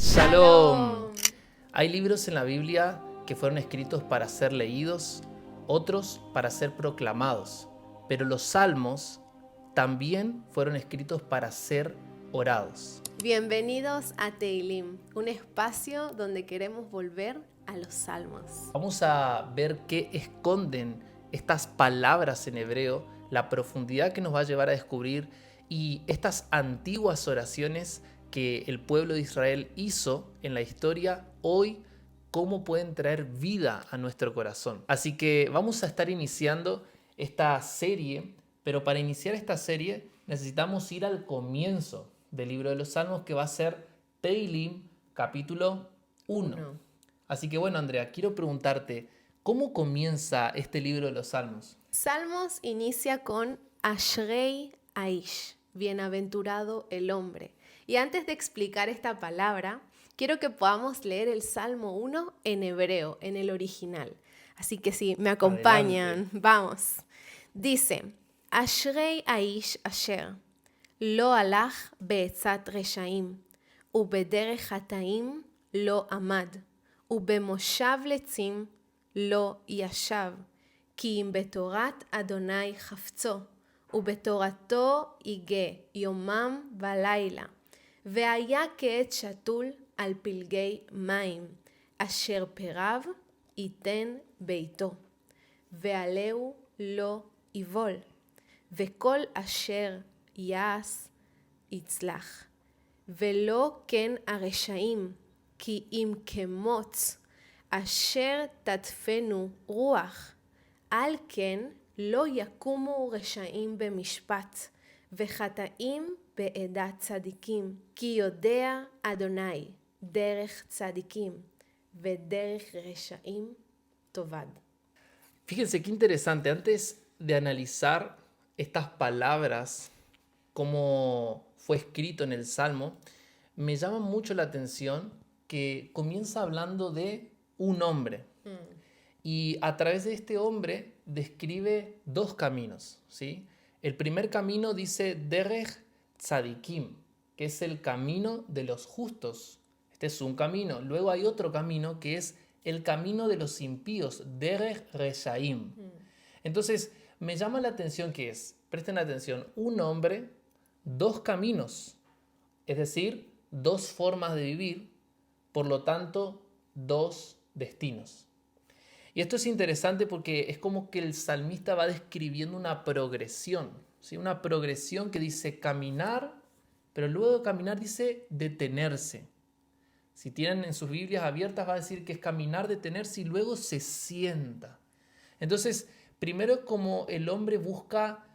Shalom. Hay libros en la Biblia que fueron escritos para ser leídos, otros para ser proclamados, pero los salmos también fueron escritos para ser orados. Bienvenidos a Teilim, un espacio donde queremos volver a los salmos. Vamos a ver qué esconden estas palabras en hebreo, la profundidad que nos va a llevar a descubrir y estas antiguas oraciones que el pueblo de Israel hizo en la historia, hoy cómo pueden traer vida a nuestro corazón. Así que vamos a estar iniciando esta serie, pero para iniciar esta serie necesitamos ir al comienzo del libro de los Salmos, que va a ser Teilim, capítulo 1. Así que bueno, Andrea, quiero preguntarte, ¿cómo comienza este libro de los Salmos? Salmos inicia con Ashrei Aish, bienaventurado el hombre. Y antes de explicar esta palabra, quiero que podamos leer el Salmo 1 en hebreo, en el original. Así que si me acompañan, vamos. Dice, Ashrei Aish Asher, lo halach be'etzat reshaim, ubederech hataim lo amad, ubemoshav letzim lo yashav, כי אם בתורת אדוני חפצו, ובתורתו ייגע יומם ולילה. והיה כעץ שתול על פלגי מים, אשר פיריו ייתן ביתו. ועלהו לא יבול, וכל אשר יעש יצלח. ולא כן הרשעים, כי אם כמוץ, אשר תדפנו רוח. על כן לא יקומו רשעים במשפט, וחטאים בעדת צדיקים, כי יודע אדוני דרך צדיקים, ודרך רשעים תאבד. Fíjense qué interesante, antes de analizar estas palabras, cómo fue escrito en el Salmo, me llama mucho la atención que comienza hablando de un hombre. Y a través de este hombre describe dos caminos, ¿sí? El primer camino dice Derech Tzadikim, que es el camino de los justos. Este es un camino. Luego hay otro camino que es el camino de los impíos, Derech Reshaim. Entonces, me llama la atención que es, presten atención, un hombre, dos caminos, es decir, dos formas de vivir, por lo tanto, dos destinos. Y esto es interesante porque es como que el salmista va describiendo una progresión, ¿sí? Una progresión que dice caminar, pero luego de caminar dice detenerse. Si tienen en sus Biblias abiertas va a decir que es caminar, detenerse y luego se sienta. Entonces, primero como el hombre busca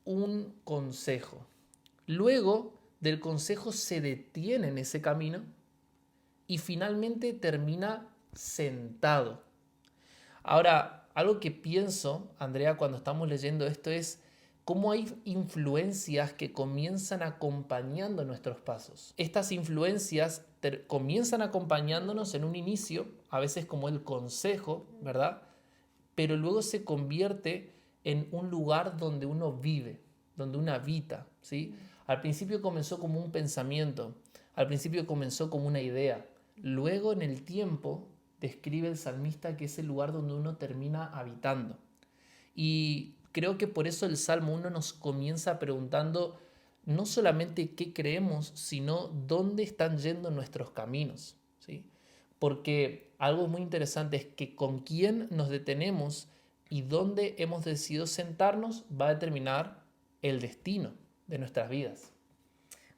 un consejo, luego del consejo se detiene en ese camino y finalmente termina sentado. Ahora, algo que pienso, Andrea, cuando estamos leyendo esto es cómo hay influencias que comienzan acompañando nuestros pasos. Estas influencias comienzan acompañándonos en un inicio, a veces como el consejo, ¿verdad? Pero luego se convierte en un lugar donde uno vive, donde uno habita, ¿sí? Al principio comenzó como un pensamiento, al principio comenzó como una idea, luego en el tiempo describe el salmista que es el lugar donde uno termina habitando. Y creo que por eso el Salmo 1 nos comienza preguntando no solamente qué creemos, sino dónde están yendo nuestros caminos, ¿sí? Porque algo muy interesante es que con quién nos detenemos y dónde hemos decidido sentarnos va a determinar el destino de nuestras vidas.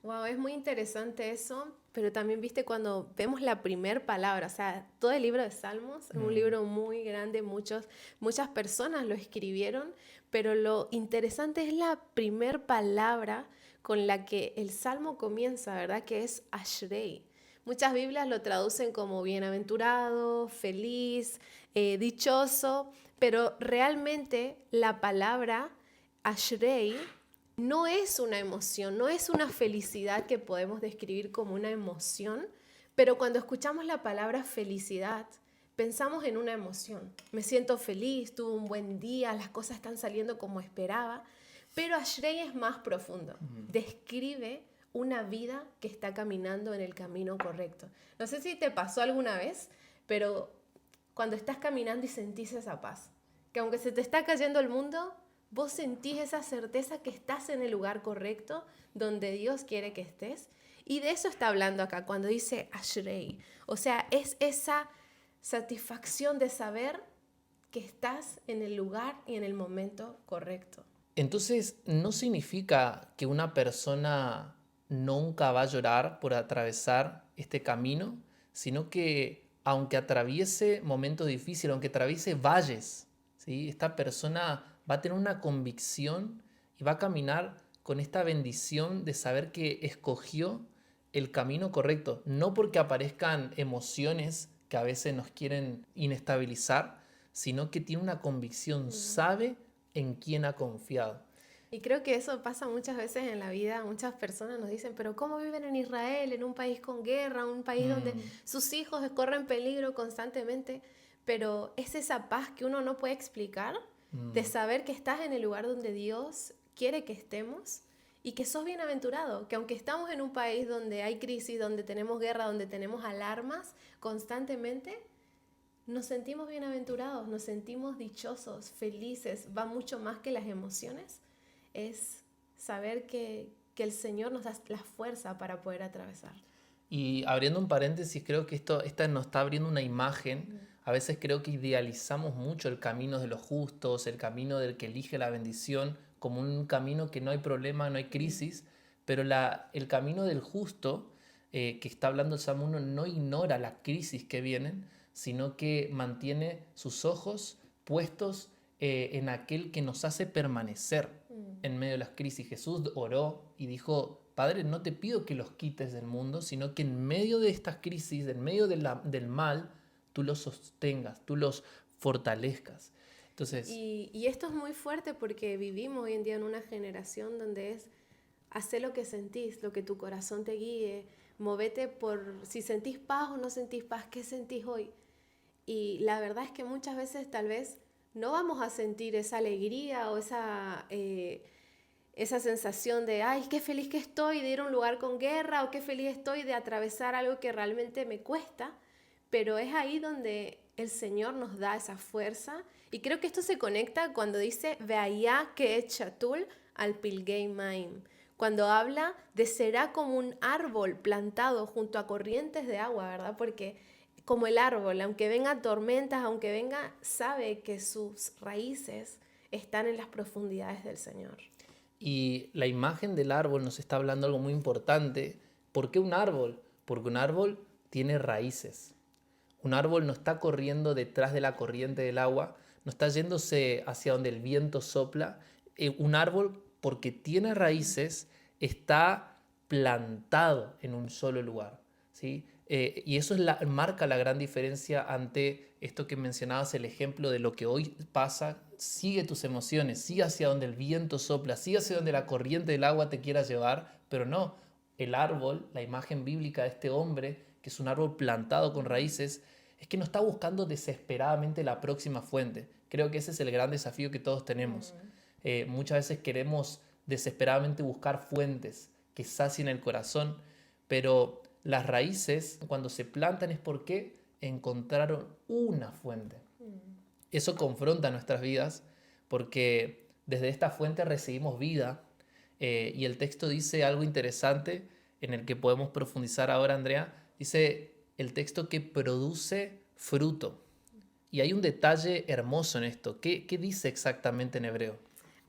Wow, es muy interesante eso, pero también viste cuando vemos la primer palabra, o sea, todo el libro de Salmos es un libro muy grande, muchas personas lo escribieron, pero lo interesante es la primer palabra con la que el Salmo comienza, ¿verdad? Que es Ashrei. Muchas Biblias lo traducen como bienaventurado, feliz, dichoso, pero realmente la palabra Ashrei no es una emoción, no es una felicidad que podemos describir como una emoción, pero cuando escuchamos la palabra felicidad, pensamos en una emoción. Me siento feliz, tuve un buen día, las cosas están saliendo como esperaba, pero Ashrei es más profundo. Describe una vida que está caminando en el camino correcto. No sé si te pasó alguna vez, pero cuando estás caminando y sentís esa paz, que aunque se te está cayendo el mundo, vos sentís esa certeza que estás en el lugar correcto, donde Dios quiere que estés. Y de eso está hablando acá, cuando dice Ashrei. O sea, es esa satisfacción de saber que estás en el lugar y en el momento correcto. Entonces, no significa que una persona nunca va a llorar por atravesar este camino, sino que aunque atraviese momentos difíciles, aunque atraviese valles, ¿sí? Esta persona va a tener una convicción y va a caminar con esta bendición de saber que escogió el camino correcto, no porque aparezcan emociones que a veces nos quieren inestabilizar, sino que tiene una convicción, sabe en quién ha confiado. Y creo que eso pasa muchas veces en la vida. Muchas personas nos dicen, pero ¿cómo viven en Israel, en un país con guerra, un país donde sus hijos corren peligro constantemente? Pero es esa paz que uno no puede explicar, de saber que estás en el lugar donde Dios quiere que estemos y que sos bienaventurado, que aunque estamos en un país donde hay crisis, donde tenemos guerra, donde tenemos alarmas constantemente, nos sentimos bienaventurados, nos sentimos dichosos, felices. Va mucho más que las emociones. Es saber que el Señor nos da la fuerza para poder atravesar. Y abriendo un paréntesis, creo que esta nos está abriendo una imagen. A veces creo que idealizamos mucho el camino de los justos, el camino del que elige la bendición, como un camino que no hay problema, no hay crisis, pero el camino del justo, que está hablando el Salmo 1, no ignora las crisis que vienen, sino que mantiene sus ojos puestos en aquel que nos hace permanecer en medio de las crisis. Jesús oró y dijo, Padre, no te pido que los quites del mundo, sino que en medio de estas crisis, en medio del mal, tú los sostengas, tú los fortalezcas. Entonces, y esto es muy fuerte porque vivimos hoy en día en una generación donde es hacer lo que sentís, lo que tu corazón te guíe, movete por si sentís paz o no sentís paz, ¿qué sentís hoy? Y la verdad es que muchas veces tal vez no vamos a sentir esa alegría o esa sensación de, ay, qué feliz que estoy de ir a un lugar con guerra o qué feliz estoy de atravesar algo que realmente me cuesta, pero es ahí donde el Señor nos da esa fuerza. Y creo que esto se conecta cuando dice, Veaya que echatul al pilgei maim. Cuando habla de será como un árbol plantado junto a corrientes de agua, ¿verdad? Porque como el árbol, aunque vengan tormentas, aunque venga, sabe que sus raíces están en las profundidades del Señor. y la imagen del árbol nos está hablando algo muy importante. ¿Por qué un árbol? Porque un árbol tiene raíces. Un árbol no está corriendo detrás de la corriente del agua, no está yéndose hacia donde el viento sopla. Un árbol, porque tiene raíces, está plantado en un solo lugar, ¿sí? Y eso marca la gran diferencia ante esto que mencionabas, el ejemplo de lo que hoy pasa. Sigue tus emociones, sigue hacia donde el viento sopla, sigue hacia donde la corriente del agua te quiera llevar, pero no, el árbol, la imagen bíblica de este hombre, que es un árbol plantado con raíces, es que no está buscando desesperadamente la próxima fuente. Creo que ese es el gran desafío que todos tenemos. Muchas veces queremos desesperadamente buscar fuentes que sacien el corazón, pero las raíces, cuando se plantan, es porque encontraron una fuente. Eso confronta nuestras vidas porque desde esta fuente recibimos vida, y el texto dice algo interesante en el que podemos profundizar ahora, Andrea. Dice el texto que produce fruto. Y hay un detalle hermoso en esto. ¿Qué dice exactamente en hebreo?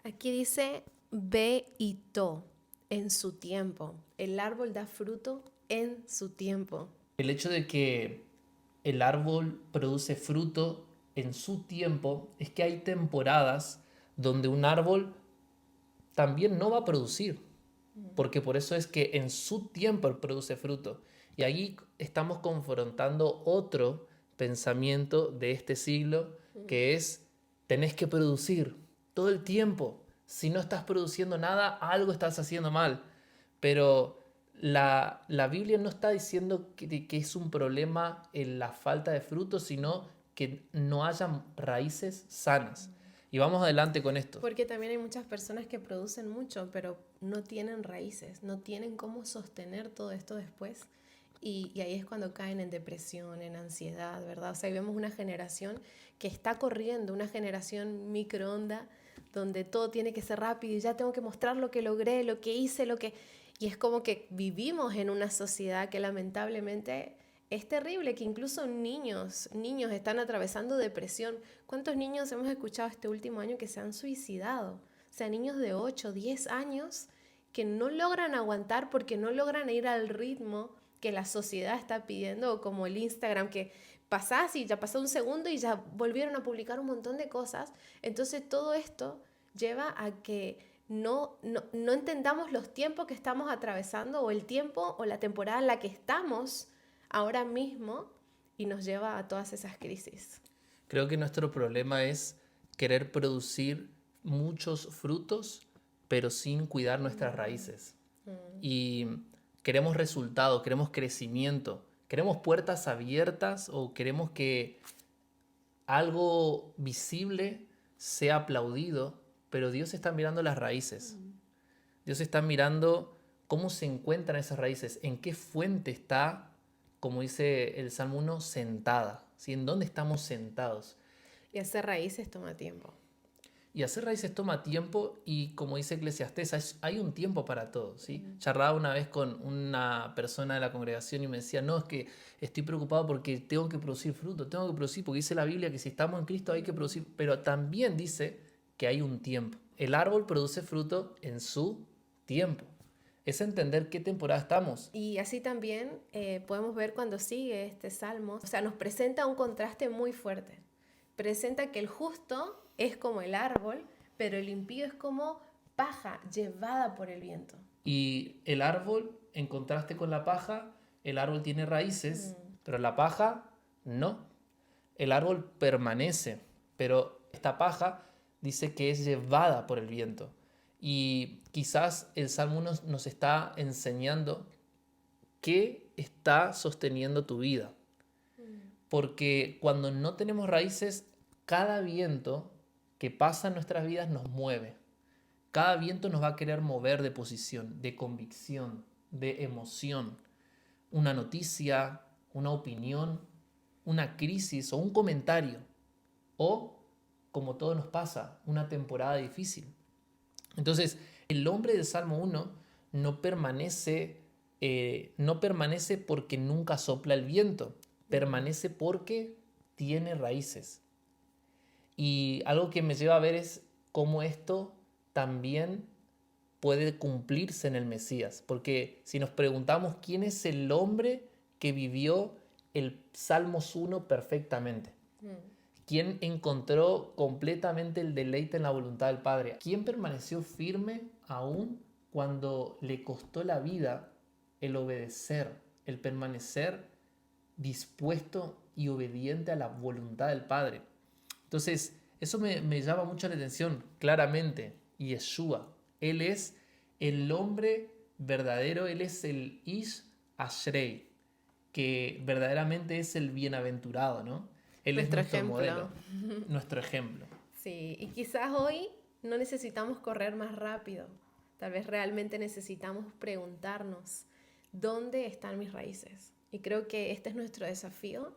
Aquí dice beito, en su tiempo. El árbol da fruto en su tiempo. El hecho de que el árbol produce fruto en su tiempo es que hay temporadas donde un árbol también no va a producir, porque por eso es que en su tiempo él produce fruto. Y ahí estamos confrontando otro pensamiento de este siglo, que es, tenés que producir todo el tiempo. Si no estás produciendo nada, algo estás haciendo mal. Pero la Biblia no está diciendo que es un problema en la falta de fruto, sino que no haya raíces sanas. Y vamos adelante con esto. Porque también hay muchas personas que producen mucho, pero no tienen raíces, no tienen cómo sostener todo esto después. Y ahí es cuando caen en depresión, en ansiedad, ¿verdad? O sea, ahí vemos una generación que está corriendo, una generación microonda, donde todo tiene que ser rápido y ya tengo que mostrar lo que logré, lo que hice, lo que... Y es como que vivimos en una sociedad que lamentablemente es terrible, que incluso niños están atravesando depresión. ¿Cuántos niños hemos escuchado este último año que se han suicidado? O sea, niños de 8, 10 años que no logran aguantar porque no logran ir al ritmo que la sociedad está pidiendo, como el Instagram, que pasás y ya pasó un segundo y ya volvieron a publicar un montón de cosas. Entonces todo esto lleva a que no entendamos los tiempos que estamos atravesando o el tiempo o la temporada en la que estamos ahora mismo y nos lleva a todas esas crisis. Creo que nuestro problema es querer producir muchos frutos, pero sin cuidar nuestras raíces. Y queremos resultados, queremos crecimiento, queremos puertas abiertas o queremos que algo visible sea aplaudido, pero Dios está mirando las raíces. Dios está mirando cómo se encuentran esas raíces, en qué fuente está, como dice el Salmo 1, sentada, ¿sí? ¿En dónde estamos sentados? Y hacer raíces toma tiempo. Y hacer raíces toma tiempo y como dice Eclesiastés, hay un tiempo para todo, ¿sí? Charlaba una vez con una persona de la congregación y me decía, no, es que estoy preocupado porque tengo que producir fruto, tengo que producir, porque dice la Biblia que si estamos en Cristo hay que producir, pero también dice que hay un tiempo. El árbol produce fruto en su tiempo. Es entender qué temporada estamos. Y así también podemos ver cuando sigue este salmo, o sea, nos presenta un contraste muy fuerte. Presenta que el justo es como el árbol, pero el impío es como paja llevada por el viento. Y el árbol, en contraste con la paja, el árbol tiene raíces, pero la paja no. El árbol permanece, pero esta paja dice que es llevada por el viento. Y quizás el Salmo nos está enseñando qué está sosteniendo tu vida. Porque cuando no tenemos raíces, cada viento que pasa en nuestras vidas nos mueve. Cada viento nos va a querer mover de posición, de convicción, de emoción. Una noticia, una opinión, una crisis o un comentario. O, como todo nos pasa, una temporada difícil. Entonces, el hombre del Salmo 1 no permanece porque nunca sopla el viento. Permanece porque tiene raíces. Y algo que me lleva a ver es cómo esto también puede cumplirse en el Mesías. Porque si nos preguntamos quién es el hombre que vivió el Salmos 1 perfectamente, quién encontró completamente el deleite en la voluntad del Padre, quién permaneció firme aún cuando le costó la vida el obedecer, el permanecer dispuesto y obediente a la voluntad del Padre. Entonces, eso me llama mucho la atención, claramente. Yeshua, Él es el hombre verdadero, Él es el Ish Ashrei, que verdaderamente es el bienaventurado, ¿no? Él Nuestro es nuestro ejemplo. modelo, nuestro ejemplo. Sí, y quizás hoy no necesitamos correr más rápido. Tal vez realmente necesitamos preguntarnos, ¿dónde están mis raíces? Y creo que este es nuestro desafío,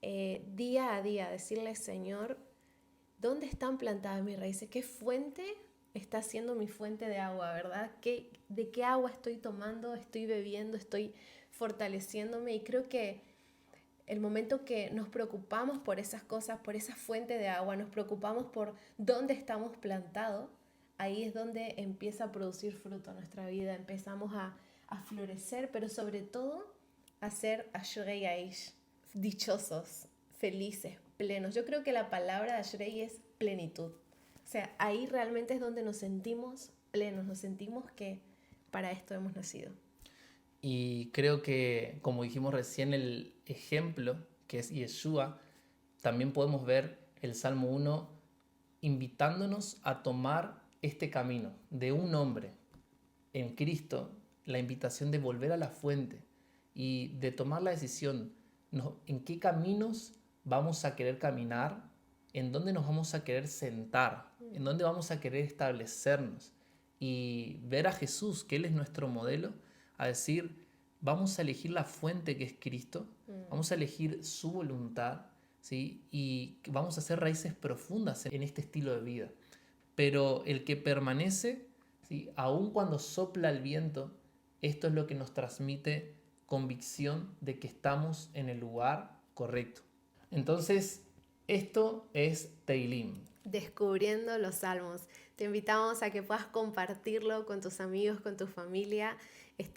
día a día, decirle, Señor, ¿dónde están plantadas mis raíces? ¿Qué fuente está siendo mi fuente de agua, verdad? ¿De qué agua estoy tomando, estoy bebiendo, estoy fortaleciéndome? Y creo que el momento que nos preocupamos por esas cosas, por esa fuente de agua, nos preocupamos por dónde estamos plantados, ahí es donde empieza a producir fruto nuestra vida, empezamos a florecer, pero sobre todo a ser Ashrei Aish, dichosos, felices, plenos. Yo creo que la palabra Ashrei es plenitud. O sea, ahí realmente es donde nos sentimos plenos, nos sentimos que para esto hemos nacido. Y creo que, como dijimos recién, el ejemplo, que es Yeshua, también podemos ver el Salmo 1 invitándonos a tomar este camino de un hombre en Cristo, la invitación de volver a la fuente y de tomar la decisión, en qué caminos vamos a querer caminar en dónde nos vamos a querer sentar, en dónde vamos a querer establecernos y ver a Jesús, que Él es nuestro modelo, a decir, vamos a elegir la fuente que es Cristo, vamos a elegir su voluntad, ¿sí? Y vamos a hacer raíces profundas en este estilo de vida. Pero el que permanece, ¿sí? Aun cuando sopla el viento, esto es lo que nos transmite convicción de que estamos en el lugar correcto. Entonces, esto es Teilim. Descubriendo los salmos. Te invitamos a que puedas compartirlo con tus amigos, con tu familia,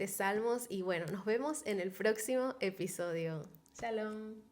salmos. Y bueno, nos vemos en el próximo episodio. Shalom.